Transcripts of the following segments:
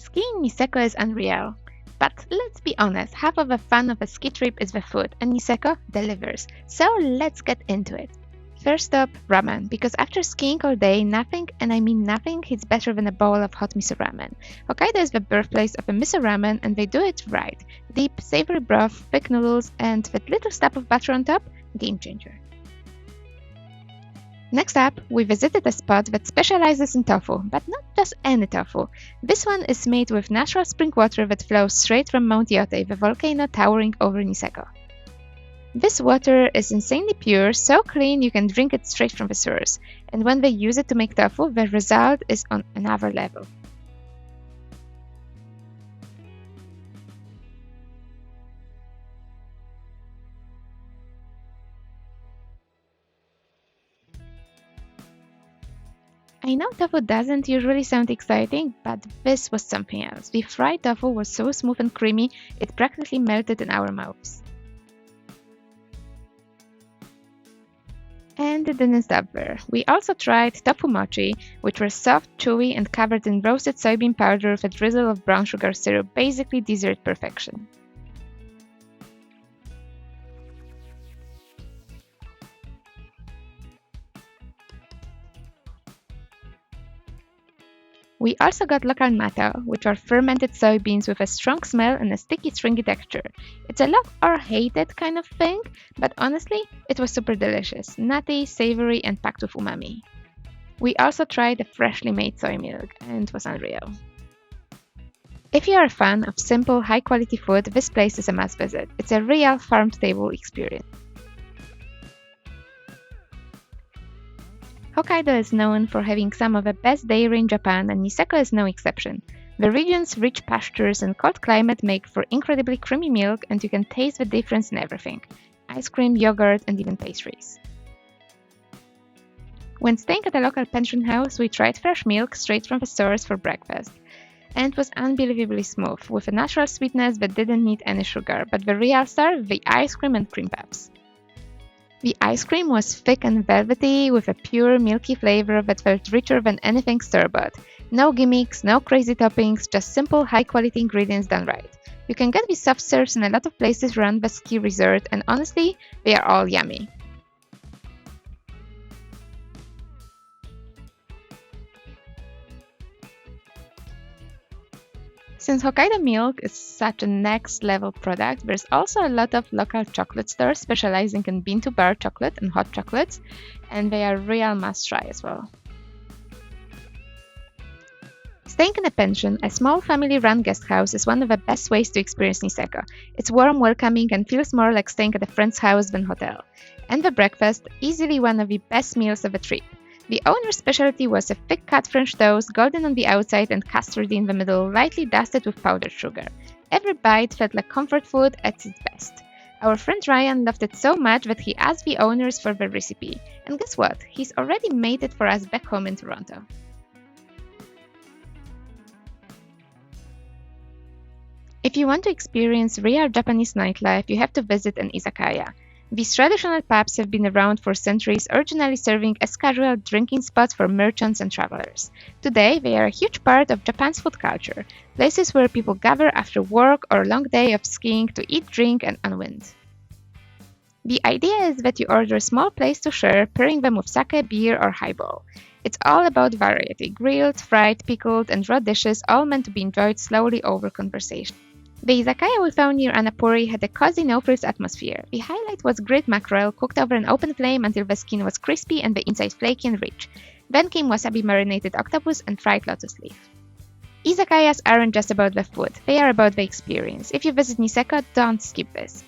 Skiing Niseko is unreal. But let's be honest, half of the fun of a ski trip is the food, and Niseko delivers. So let's get into it. First up, ramen, because after skiing all day, nothing, and I mean nothing, hits better than a bowl of hot miso ramen. Hokkaido is the birthplace of a miso ramen, and they do it right. Deep, savory broth, thick noodles, and that little stab of butter on top, game changer. Next up, we visited a spot that specializes in tofu, but not just any tofu. This one is made with natural spring water that flows straight from Mount Yotei, the volcano towering over Niseko. This water is insanely pure, so clean you can drink it straight from the source, and when they use it to make tofu, the result is on another level. I know tofu doesn't usually sound exciting, but this was something else. The fried tofu was so smooth and creamy, it practically melted in our mouths. And it didn't stop there. We also tried tofu mochi, which were soft, chewy, and covered in roasted soybean powder with a drizzle of brown sugar syrup, basically dessert perfection. We also got local natto, which are fermented soybeans with a strong smell and a sticky, stringy texture. It's a love or hate it kind of thing, but honestly, it was super delicious, nutty, savory, and packed with umami. We also tried the freshly made soy milk, and it was unreal. If you are a fan of simple, high-quality food, this place is a must visit. It's a real farm-to-table experience. Hokkaido is known for having some of the best dairy in Japan, and Niseko is no exception. The region's rich pastures and cold climate make for incredibly creamy milk, and you can taste the difference in everything: ice cream, yogurt, and even pastries. When staying at a local pension house, we tried fresh milk straight from the source for breakfast, and it was unbelievably smooth, with a natural sweetness that didn't need any sugar, but the real star, the ice cream and cream puffs. The ice cream was thick and velvety, with a pure, milky flavor that felt richer than anything store-bought. No gimmicks, no crazy toppings, just simple, high-quality ingredients done right. You can get these soft serves in a lot of places around the ski resort, and honestly, they are all yummy. Since Hokkaido milk is such a next-level product, there's also a lot of local chocolate stores specializing in bean-to-bar chocolate and hot chocolates, and they are real must-try as well. Staying in a pension, a small family-run guest house, is one of the best ways to experience Niseko. It's warm, welcoming, and feels more like staying at a friend's house than hotel. And the breakfast, easily one of the best meals of the trip. The owner's specialty was a thick-cut French toast, golden on the outside and custardy in the middle, lightly dusted with powdered sugar. Every bite felt like comfort food at its best. Our friend Ryan loved it so much that he asked the owners for the recipe. And guess what? He's already made it for us back home in Toronto. If you want to experience real Japanese nightlife, you have to visit an izakaya. These traditional pubs have been around for centuries, originally serving as casual drinking spots for merchants and travelers. Today, they are a huge part of Japan's food culture, places where people gather after work or a long day of skiing to eat, drink, and unwind. The idea is that you order a small place to share, pairing them with sake, beer, or highball. It's all about variety: grilled, fried, pickled, and raw dishes, all meant to be enjoyed slowly over conversation. The izakaya we found near Annapuri had a cozy, no-frills atmosphere. The highlight was grilled mackerel cooked over an open flame until the skin was crispy and the inside flaky and rich. Then came wasabi-marinated octopus and fried lotus leaf. Izakayas aren't just about the food, they are about the experience. If you visit Niseko, don't skip this.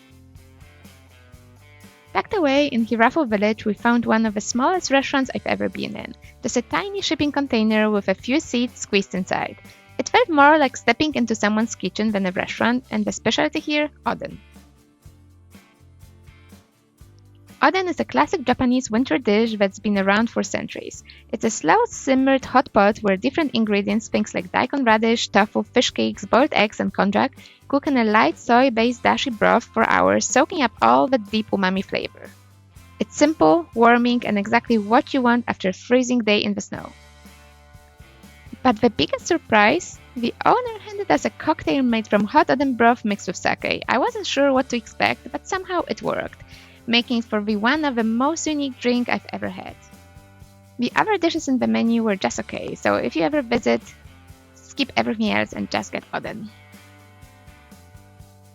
Tucked away in Hirafu village, we found one of the smallest restaurants I've ever been in. Just a tiny shipping container with a few seats squeezed inside. It felt more like stepping into someone's kitchen than a restaurant, and the specialty here, oden. Oden is a classic Japanese winter dish that's been around for centuries. It's a slow-simmered hot pot where different ingredients, things like daikon radish, tofu, fish cakes, boiled eggs, and konjac, cook in a light soy-based dashi broth for hours, soaking up all the deep umami flavor. It's simple, warming, and exactly what you want after a freezing day in the snow. But the biggest surprise, The owner handed us a cocktail made from hot oden-broth mixed with sake. I wasn't sure what to expect, but somehow it worked, making it for the one of the most unique drink I've ever had. The other dishes in the menu were just okay, so if you ever visit, skip everything else and just get oden.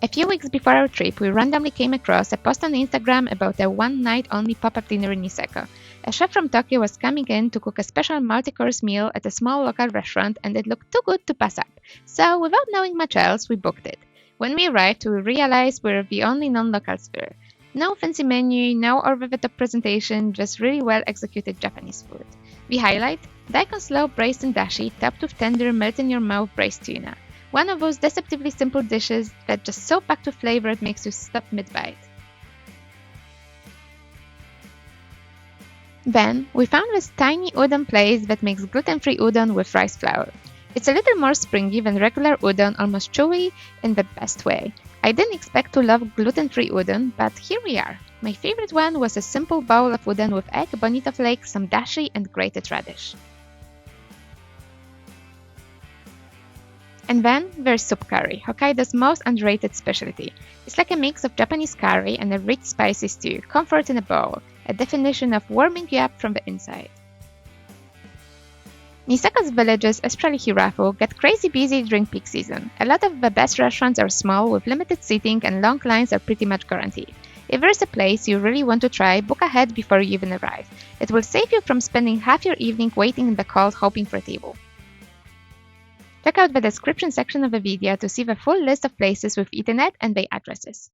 A few weeks before our trip, we randomly came across a post on Instagram about a one-night-only pop-up dinner in Niseko. A chef from Tokyo was coming in to cook a special multi-course meal at a small local restaurant, and it looked too good to pass up. So, without knowing much else, we booked it. When we arrived, we realized we're the only non-locals there. No fancy menu, no over-the-top presentation, just really well-executed Japanese food. The highlight? Daikon slow braised in dashi, topped with tender, melt-in-your-mouth braised tuna. One of those deceptively simple dishes that just so packed with flavor it makes you stop mid-bite. Then, we found this tiny udon place that makes gluten-free udon with rice flour. It's a little more springy than regular udon, almost chewy in the best way. I didn't expect to love gluten-free udon, but here we are. My favorite one was a simple bowl of udon with egg, bonito flakes, some dashi, and grated radish. And then there's soup curry, Hokkaido's most underrated specialty. It's like a mix of Japanese curry and a rich spicy stew, comfort in a bowl, a definition of warming you up from the inside. Niseko's villages, especially Hirafu, get crazy busy during peak season. A lot of the best restaurants are small with limited seating and long lines are pretty much guaranteed. If there's a place you really want to try, book ahead before you even arrive. It will save you from spending half your evening waiting in the cold hoping for a table. Check out the description section of the video to see the full list of places we've eaten at and their addresses.